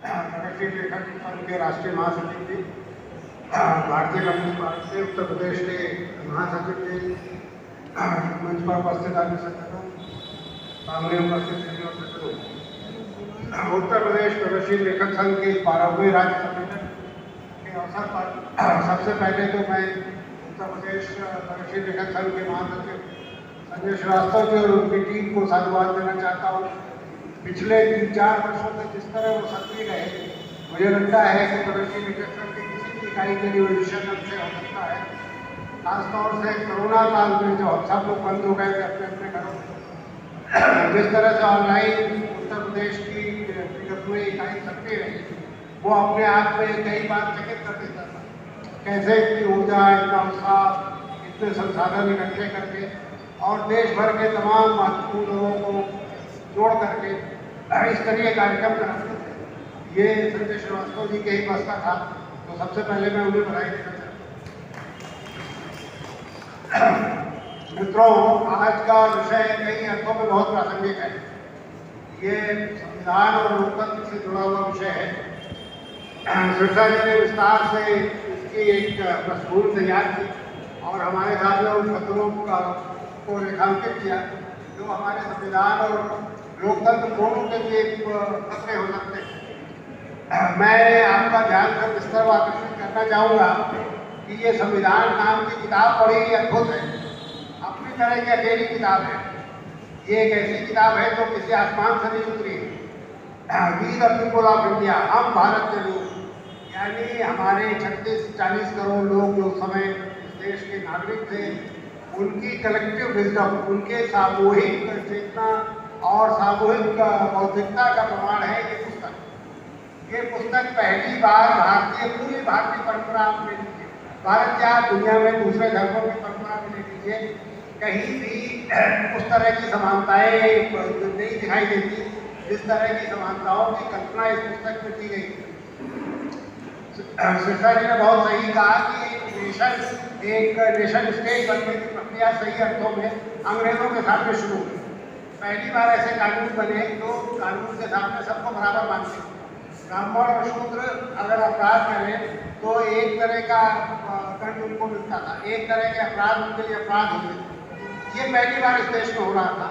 प्रगतिशील लेखक संघ के राष्ट्रीय महासचिव जी, भारतीय कम्युनिस्ट पार्टी से उत्तर प्रदेश के महासचिव जी, मंच पर उपस्थित अन्य संगठनों, सामने उपस्थित सभी और सदस्यों, उत्तर प्रदेश प्रगतिशील लेखक संघ के 12वें राज्य सम्मेलन के अवसर पर सबसे पहले तो मैं उत्तर प्रदेश प्रगतिशील लेखक संघ के महासचिव संजय श्रीवास्तव जी और उनकी टीम को साधुवाद देना चाहता हूँ। पिछले 3-4 वर्षों से जिस तरह वो सक्रिय रहे, मुझे लगता है कि प्रगतिशील लेखक संघ की किसी भी इकाई के लिए विशेष रूप से हो सकता है। खासतौर से कोरोना काल में जो सब लोग बंद हो गए थे अपने अपने घरों में, जिस तरह से ऑनलाइन उत्तर प्रदेश की PWA इकाई सक्रिय रही, वो अपने आप में कई बार चकित कर देता था। कैसे इतनी ऊर्जा, इतना उत्साह, इतने संसाधन इकट्ठे करके और देश भर के तमाम महत्वपूर्ण लोगों को जोड़ करके इस तरह कार्यक्रम कराते थे। ये संजय श्रीवास्तव जी के ही बस का था, तो सबसे पहले मैं उन्हें बधाई देना चाहता हूँ। मित्रों, आज का विषय कई अर्थों में बहुत प्रासंगिक है। ये संविधान और लोकतंत्र से जुड़ा हुआ विषय है। सिरसा जी ने विस्तार से इसकी एक पृष्ठभूमि तैयार की और हमारे सामने उन खतरों को रेखांकित किया जो हमारे संविधान और लोकतंत्र दोनों के लिए खतरे हो सकते हैं। मैं आपका ध्यान से इस तरफ आकर्षित करना चाहूँगा कि ये संविधान नाम की किताब बड़ी अद्भुत है, अपनी तरह की अकेली किताब है। ये एक ऐसी किताब है जो किसी आसमान से नहीं उतरी है। We the people of India, हम भारत के लोग, यानी हमारे 36-40 करोड़ लोग जो उस समय इस देश के नागरिक थे, उनकी कलेक्टिव विजडम, उनके सामूहिक चेतना और सामूहिक बौद्धिकता का प्रमाण है ये पुस्तक। ये पुस्तक पहली बार पूरी भारतीय परंपरा में ले लीजिए, भारत क्या दुनिया में दूसरे धर्मों की परंपरा में ले लीजिए, कहीं भी उस तरह की समानताएं नहीं दिखाई देती जिस तरह की समानताओं की कल्पना इस पुस्तक में की गई। सिरसा जी ने बहुत सही कहा कि एक नेशन स्टेट बनने की प्रक्रिया सही अर्थों में अंग्रेजों के सामने शुरू हुई। पहली बार ऐसे कानून बने तो कानून के सामने सबको बराबर मानते। ब्राह्मण और शूद्र अगर अपराध करें तो एक तरह का दंड उनको मिलता था, एक तरह के अपराध उनके लिए अपराध होते। ये पहली बार इस देश में हो रहा था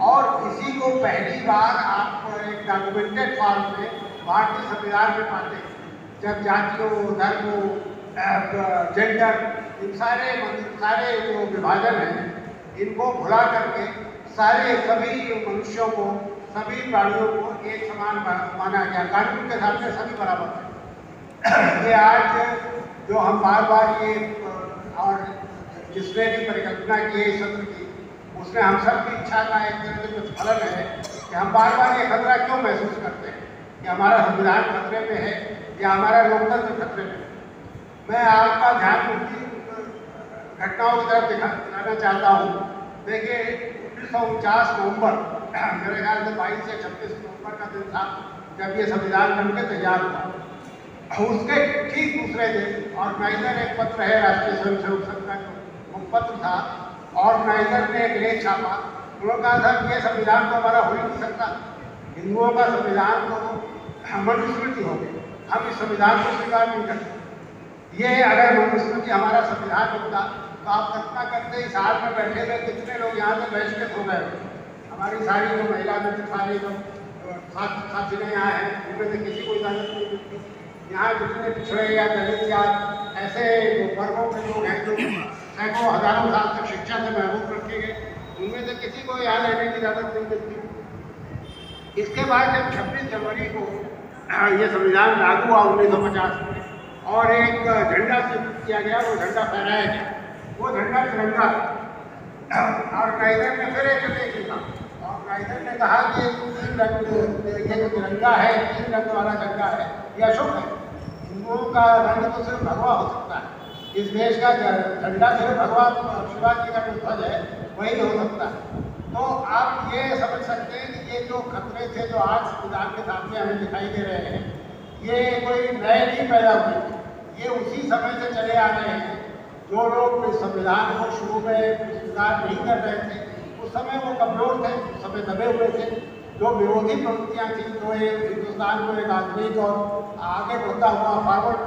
और इसी को पहली बार आप एक डॉक्यूमेंटेड फॉर्म में भारतीय संविधान में पाते हैं, जब जातियों, धर्मों, जेंडर, इन सारे जो विभाजन हैं, इनको भुला करके सभी मनुष्यों को, सभी प्राणियों को एक समान माना गया, कानून के सामने सभी बराबर थे। ये आज जो हम बार बार ये और जिसने भी परिकल्पना की है इस सत्र की, उसने हम सब की इच्छा का एक तरह से कुछ फलन है कि हम बार बार ये खतरा क्यों महसूस करते हैं कि हमारा संविधान खतरे में है या हमारा लोकतंत्र खतरे में है। मैं आपका ध्यान उनकी घटनाओं की तरफ दिखाना चाहता हूँ। देखिए, 1949 नवंबर, मेरे ख्याल से 22 या 26 नवंबर का दिन था जब ये संविधान बनकर तैयार हुआ। उसके ठीक दूसरे दिन ऑर्गेनाइजर, एक पत्र है राष्ट्रीय स्वयंसेवक संघ का जो मुखपत्र था, ऑर्गेनाइजर ने एक लेख छापा। उन्होंने कहा था कि ये संविधान तो हमारा हो ही नहीं सकता, हिंदुओं का संविधान तो मनुस्मृति हो गई, हम इस संविधान को स्वीकार नहीं करते। ये अगर मनुस्मृति हमारा संविधान होता तो आप कल्पना करते इस हाल में बैठे हुए कितने लोग यहाँ से बहिष्कृत हो गए। हमारी सारी जो महिला मित्र, सारी जो छात्राएं यहाँ हैं, उनमें से किसी को इजाजत नहीं मिलती। यहाँ जितने पिछड़े या दलित या ऐसे वर्गों के लोग हैं जो सैकड़ों हजारों साल तक शिक्षा से महरूम रखे गए, उनमें से किसी को यहाँ रहने की इजाजत नहीं मिलती। इसके बाद जब 26 जनवरी को ये संविधान लागू हुआ 1950 में और एक झंडा स्वीकृत किया गया, वो झंडा फहराया गया, वो झंडा तिरंगा। ऑर्गेनाइजर ने फिर एक लेख लिखा। ऑर्गेनाइजर ने कहा कि ये जो तिरंगा है, 3 रंग वाला झंडा है, यह अशुभ है। हिंदुओं का रंग तो सिर्फ भगवा हो सकता है, इस देश का झंडा सिर्फ भगवान शिवाजी का जो ध्वज है वही हो सकता है। तो आप ये समझ सकते हैं कि ये जो खतरे थे जो आज संविधान के सामने हमें दिखाई दे रहे हैं, ये कोई नए नहीं पैदा हुए, ये उसी समय से चले आ रहे हैं। जो लोग इस संविधान को शुरू में स्वीकार नहीं कर रहे थे, उस समय वो कमजोर थे, उस समय दबे हुए थे। जो विरोधी प्रवृत्तियाँ थी, जो ये हिंदुस्तान को एक आधुनिक और आगे बढ़ता हुआ फॉरवर्ड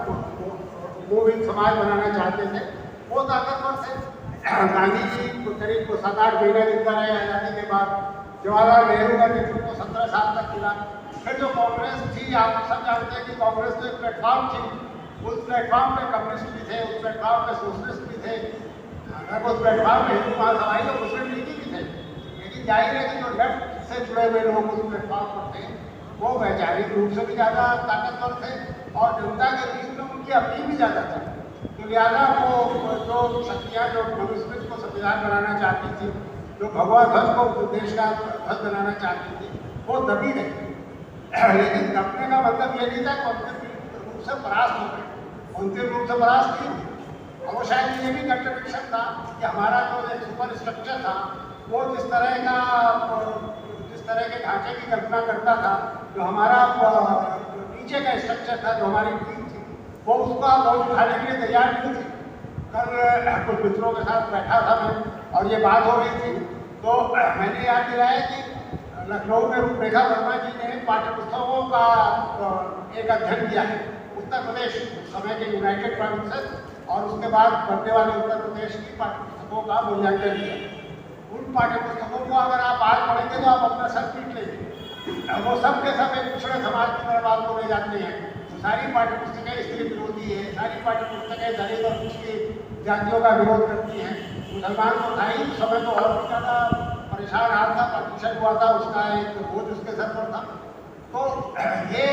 मूविंग समाज बनाना चाहते थे, वो ताकतवर थे। गांधी जी करीब 7-8 महीने जिंदा रहे आज़ादी के बाद। जवाहरलाल नेहरू का नेतृत्व 17 साल तक मिला। फिर जो कांग्रेस थी, आप सब जानते हैं कि कांग्रेस तो एक प्लेटफॉर्म थी। उस प्लेटफॉर्म पे कम्युनिस्ट भी थे, उस प्लेटफॉर्म पे सोशलिस्ट भी थे, अगर उस प्लेटफॉर्म पे हिंदू महासभाई और मुस्लिम लीगी भी थे। लेकिन जाहिर है कि जो लेफ्ट से जुड़े हुए लोग उस प्लेटफॉर्म पर थे, वो वैचारिक रूप से भी ज़्यादा ताकतवर थे और जनता के बीच में उनकी अपील भी ज़्यादा थी। तो लिहाजा वो जो शक्तियाँ जो मनुस्मृति को संविधान बनाना चाहती थी, जो भगवा ध्वज को देश का ध्वज बनाना चाहती थी, वो दबी रही। लेकिन दबने का मतलब ये नहीं था कि अंतिम रूप से परास्त हो गए, अंतिम रूप से परास्त नहीं हुई। और वो शायद ये भी कंट्रडिक्शन था कि हमारा जो एक सुपर स्ट्रक्चर था, वो जिस तरह के ढांचे की कल्पना करता था, जो हमारा नीचे का स्ट्रक्चर था, जो हमारी टीम थी, वो उसका बहुत उठाने के लिए तैयार नहीं थी। कल कुछ मित्रों के साथ बैठा था मैं और ये बात हो रही थी, तो मैंने याद दिलाया कि लखनऊ में रूपरेखा वर्मा जी ने पाठ्यपुस्तकों का एक अध्ययन किया है। उत्तर प्रदेश समय के यूनाइटेड प्रोविंसेस और उसके बाद बनने वाले उत्तर प्रदेश की पाठ्यपुस्तकों का मूल्यांकन किया। उन पाठ्यपुस्तकों को अगर आप आज पढ़ेंगे तो आप अपना सर पीट लेंगे। वो सब के सब एक पिछड़े समाज की तरफ आपको ले जाते हैं। सारी पाठ्यपुस्तकें स्त्री विरोधी है, सारी पाठ्यपुस्तकें दलित और पिछड़ी जातियों का विरोध करती हैं। मुसलमान तो था ही उस समय, तो और भी ज़्यादा परेशान हाल था, पार्टीशन हुआ था, उसका एक बोझ उसके सर पर था। तो ये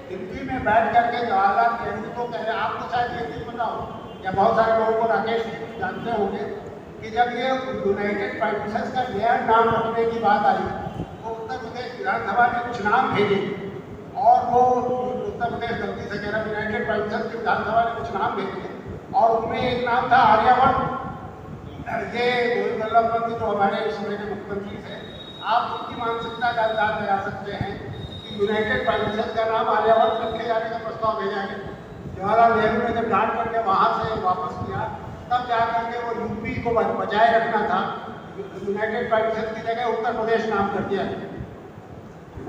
दिल्ली में बैठ करके जवाहरलाल नेहरू को कह रहे, आपको शायद ये नहीं पता हो या बहुत सारे लोगों को राकेश जानते होंगे कि जब ये यूनाइटेड प्रोविंसेस का नया नाम रखने की बात आई, तो उत्तर प्रदेश विधानसभा ने कुछ नाम भेजे और वो उत्तर प्रदेश गलती से कह रहा, यूनाइटेड प्रोविंसेस की विधानसभा ने कुछ नाम भेजे और उनमें एक नाम था आर्यावर्त। ये गोविंद वल्लभ पंत जो हमारे इस समय के मुख्यमंत्री थे, आप उनकी मानसिकता का अंदाज लगा सकते हैं कि यूनाइटेड प्रोविंसेस का नाम आर्यावर्त रखे जाने का प्रस्ताव भेजा गया। जवाहरलाल नेहरू ने जब डांट करके वहाँ से वापस किया, तब जा करके वो यूपी को बचाए रखना था, यूनाइटेड प्रोविंसेस की जगह उत्तर प्रदेश नाम कर दिया गया।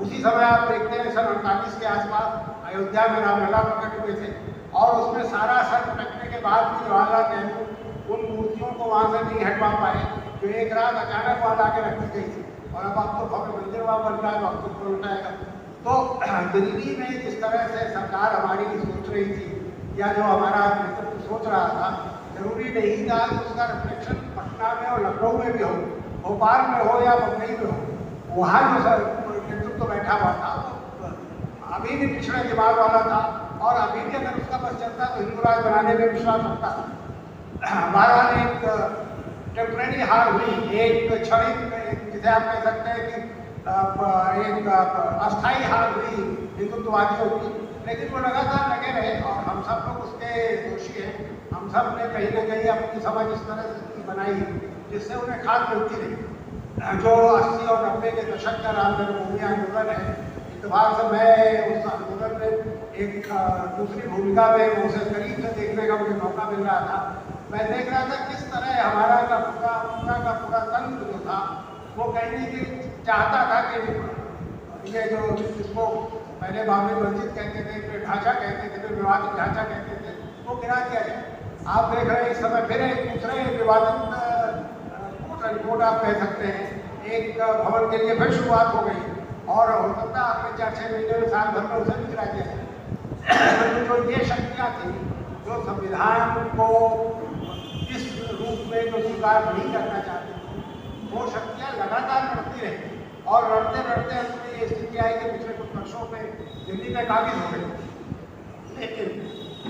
उसी समय आप देखते हैं सन 48 के आसपास अयोध्या में रामलला प्रकट हुए थे और उसमें सारा सर पटकने के बाद भी जवाहरलाल नेहरू उन मूर्तियों को वहाँ से नहीं हटवा पाए, जो एक रात अचानक वहाँ लाके रखी गई थी। और अब आप तो भव्य मंदिर वहाँ बन रहा है, वक्त तो उठाएगा। तो दिल्ली में जिस तरह से सरकार हमारी सोच रही थी या जो हमारा नेतृत्व सोच रहा था, जरूरी नहीं था कि उसका रिफ्लेक्शन पटना में और लखनऊ में भी हो, भोपाल में हो या बम्बई में हो। वहाँ जो नेतृत्व बैठा हुआ था वो अभी भी पिछड़े दिमाग वाला था और अभी भी अगर उसका बस चलता तो हिंदू राज बनाने में विश्वास रखता था। बहरहाल एक टेम्परेरी हार हुई, एक क्षणिक, जिसे आप कह सकते हैं कि एक अस्थायी हार हुई हिंदुत्ववादियों की, लेकिन वो लगातार लगे रहे और हम सब लोग उसके दोषी हैं। हम सब ने कहीं ना कहीं अपनी समझ इस तरह से बनाई जिससे उन्हें खाद मिलती रही। जो 80 और 90 के दशक का राम जन्मभूमि आंदोलन है, इतफाक से मैं उस आंदोलन में एक दूसरी भूमिका में उसे करीब से देखने का मुझे मौका मिल रहा था। मैं देख रहा था किस तरह हमारा का पूरा तंत्र जो था वो कहीं नहीं चाहता था कि ये जो जिसको पहले बाबरी मस्जिद कहते थे, फिर ढांचा कहते थे, फिर विवादित ढांचा कहते थे, वो गिरा दिया जाए। आप देख रहे हैं इस समय फिर एक दूसरे विवादित कोट आप कह सकते हैं, एक भवन के लिए फिर शुरुआत हो गई और हो सकता है अगले 4-6 महीने में साल भर में उसे भी गिरा दिया जाए। जो ये शक्तियाँ थी जो संविधान को इस रूप में जो स्वीकार नहीं करना चाहती थी, वो शक्तियाँ लगातार लड़ती रही और लड़ते लड़ते अंत ये स्थिति आई कि पिछले कुछ वर्षों में दिल्ली में काबिज हो गई। लेकिन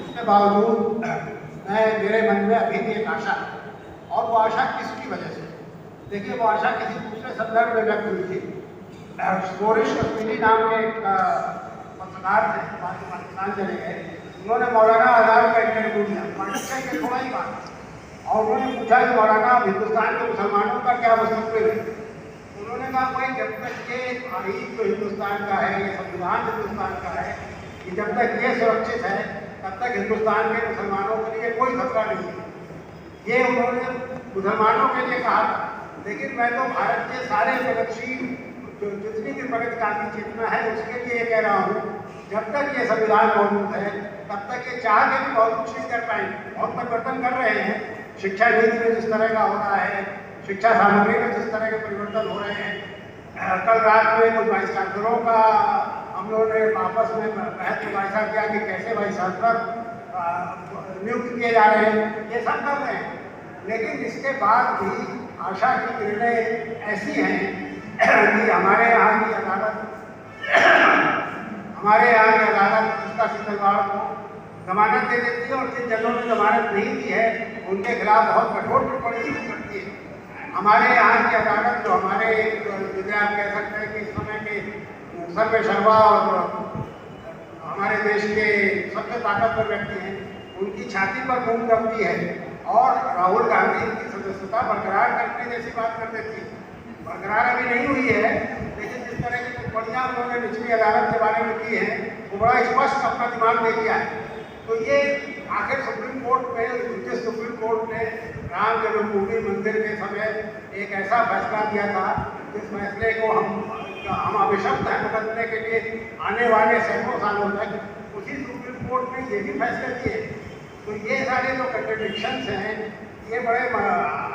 इसके बावजूद मेरे मन में अभी भी एक आशा है, और वो आशा किसकी वजह से? देखिए, वो आशा किसी दूसरे संदर्भ में व्यक्त हुई थी। मोरिश कश्मीरी नाम के एक पत्रकार थे, पाकिस्तान चले गए। उन्होंने मौलाना आज़ाद का इंटरव्यू दिया, पाकिस्तान के थोड़ा ही बात, और उन्होंने पूछा कि मौलाना हिंदुस्तान के मुसलमानों का क्या अस्तित्व है? उन्होंने कहा भाई, जब तक ये आईन जो हिंदुस्तान का है, ये संविधान हिंदुस्तान का है, कि जब तक ये सुरक्षित है तब तक हिंदुस्तान के मुसलमानों के लिए कोई खतरा नहीं है। ये उन्होंने मुसलमानों के लिए कहा था। लेकिन मैं तो भारत के सारे प्रगतिशील जो जितनी भी प्रगतिवादी चेतना है उसके लिए कह रहा हूँ, जब तक ये संविधान मौजूद है तब तक ये चाह के भी बहुत कुछ नहीं कर पाएंगे। बहुत परिवर्तन कर रहे हैं, शिक्षा नीति में जिस तरह का हो रहा है, शिक्षा सामग्री में जिस तरह के परिवर्तन हो रहे हैं। कल रात में कुछ वाइस चांसलरों का हम लोगों ने आपस में बहस मुबाहिसा किया कि कैसे वाइस चांसलर नियुक्त किए जा रहे हैं, ये सब कर रहे हैं। लेकिन इसके बाद भी आशा की किरणें ऐसी हैं कि हमारे यहाँ की अदालत उसका सिकलवाड़ को जमानत दे देती है, और जिन जजों ने जमानत नहीं दी है उनके खिलाफ बहुत कठोर टिप्पणी करती है। हमारे यहाँ की अदालत जो हमारे जिसे आप कह सकते हैं कि इस समय के सर्वेसर्वा और हमारे देश के सबसे ताकतवर व्यक्ति हैं, उनकी छाती पर मूंग दबती है और राहुल गांधी की सदस्यता बरकरार करने जैसी बात कर देती है। बरकरार अभी नहीं हुई है, लेकिन जिस तरह की टिप्पणियाँ उन्होंने निचली अदालत के बारे में की है वो बड़ा स्पष्ट अपना दिमाग दे दिया है। तो ये आखिर सुप्रीम कोर्ट में, जिस सुप्रीम कोर्ट ने राम जन्मभूमि मंदिर के समय एक ऐसा फैसला दिया था जिस फैसले को हम अभिशप्त हैं बदलने के लिए आने वाले सैकड़ों सालों तक, उसी सुप्रीम कोर्ट ने ये भी फैसले दिए। तो ये सारे जो कंट्रडिक्शंस हैं, ये बड़े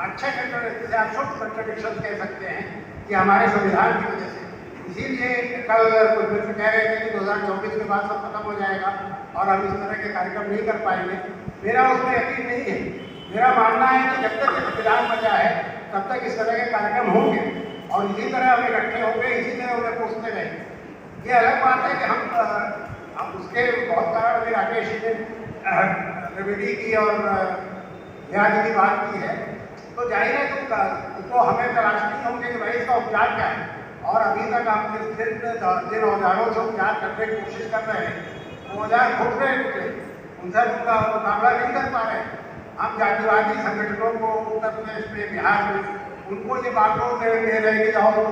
अच्छे जिसे आप शुद्ध कंट्रडिक्शंस कह सकते हैं कि हमारे संविधान की वजह से। इसीलिए कल कुछ मित्र कह रहे थे कि 2024 के बाद सब खत्म हो जाएगा और हम इस तरह के कार्यक्रम नहीं कर पाएंगे। मेरा उसमें यकीन नहीं है। मेरा मानना है कि जब तक ये संविधान बचा है तब तक इस तरह के कार्यक्रम होंगे और इसी तरह हम इकट्ठे होंगे, इसी तरह उन्हें पूछते रहेंगे। ये अलग बात है कि हम उसके बहुत कारण अभी राकेश जी ने त्रिवेदी की और झा जी की बात की है, तो जाहिर है तो हमें तलाशनी होंगे कि भाई इसका उपचार क्या है। और अभी तक हम जिन औजारों से उपचार करने की कोशिश कर रहे हैं वो औजार फूट रहे निकले, उनसे उनका मुकाबला नहीं कर पा रहे। हम जातिवादी संगठनों को उत्तर प्रदेश में, बिहार में, उनको ये बातों दे रहे हैं कि जाओ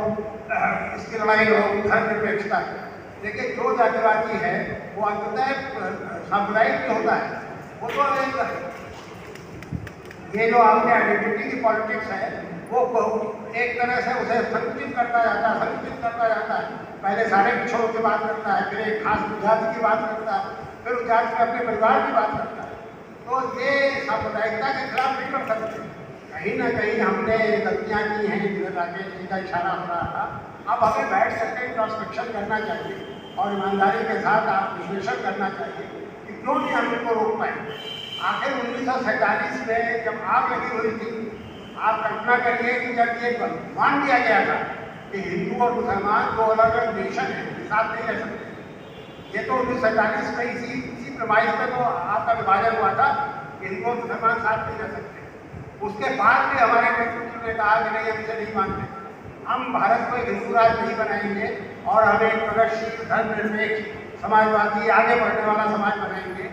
इसकी लड़ाई लो धर्मनिरपेक्षता। लेकिन जो जातिवादी है वो अंततः सांप्रदायिक होता है, वो तो ये जो आपने आइडेंटिटी की पॉलिटिक्स है वो एक तरह से उसे संकुचित करता जाता है। पहले सारे पिछड़ों की बात करता है, फिर एक खास जाति की बात करता है, फिर उस जाति में अपने परिवार की बात करता है। तो ये सांप्रदायिकता के खिलाफ नहीं कर सकते। कहीं ना कहीं हमने गलतियाँ की हैं, जिन्हें राकेश जी का इशारा हो रहा था। अब हमें बैठ सकते इंट्रोस्पेक्शन करना चाहिए और ईमानदारी के साथ आप विश्लेषण करना चाहिए कि क्यों नहीं हम इनको रोक पाए। आखिर 1947 में जब आग लगी हुई थी, आप कल्पना करिए कि जब ये मान दिया गया था कि हिंदू और मुसलमान दो अलग अलग नेशन हैं, साथ नहीं रह सकते। ये तो 1947 में इसी प्रमाइस में तो आपका विभाजन हुआ था कि हिंदू और मुसलमान साथ नहीं रह सकते। उसके बाद भी हमारे नेतृत्व ने कहा कि नहीं, हम इसे नहीं मानते, हम भारत को एक हिंदू राज्य नहीं बनाएंगे और हम एक प्रगतिशील धर्मनिरपेक्ष समाजवादी आगे बढ़ने वाला समाज बनाएंगे।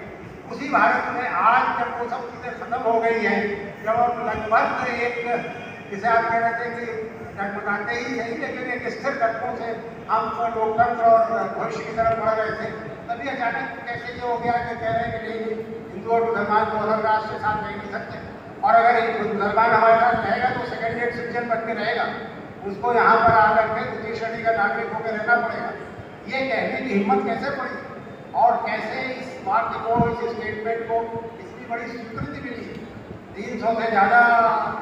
उसी भारत में आज जब वो सब चीज़ें खत्म हो गई हैं, जब हम लगभग एक, जिसे आप कह रहे थे कि डगमगाते ही सही लेकिन एक स्थिर तत्वों से हम लोकतंत्र और भविष्य की तरफ बढ़ रहे थे, तभी अचानक कैसे ये हो गया कि कह रहे हैं कि नहीं, हिंदू और मुसलमान को अलग राष्ट्र के साथ रह नहीं सकते। और अगर मुसलमान हमारे साथ रहेगा तो सेकेंड रेट सिटीजन बन के रहेगा, उसको यहाँ पर आकर के द्वितीय श्रेणी का नागरिक होकर रहना पड़ेगा। ये कहने की हिम्मत कैसे पड़ी और कैसे इस वाक्य को, इस स्टेटमेंट को इतनी बड़ी स्वीकृति मिली, 300 से ज़्यादा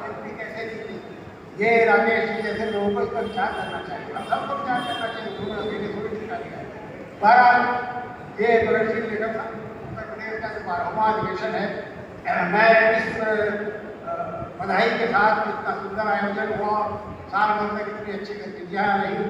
एमपी कैसे जीती। ये राकेश जी जैसे लोगों को इस पर विचार करना चाहिए, हम सबको विचार करना चाहिए। उन्होंने अकेले थोड़ी चिंता किया है। बहरहाल ये प्रगतिशील लेखक था, उत्तर प्रदेश का जो 12वां अधिवेशन है, मैं इस बधाई के साथ इतना सुंदर आयोजन हुआ, साल भर में कितनी अच्छी गतिविधियाँ रही।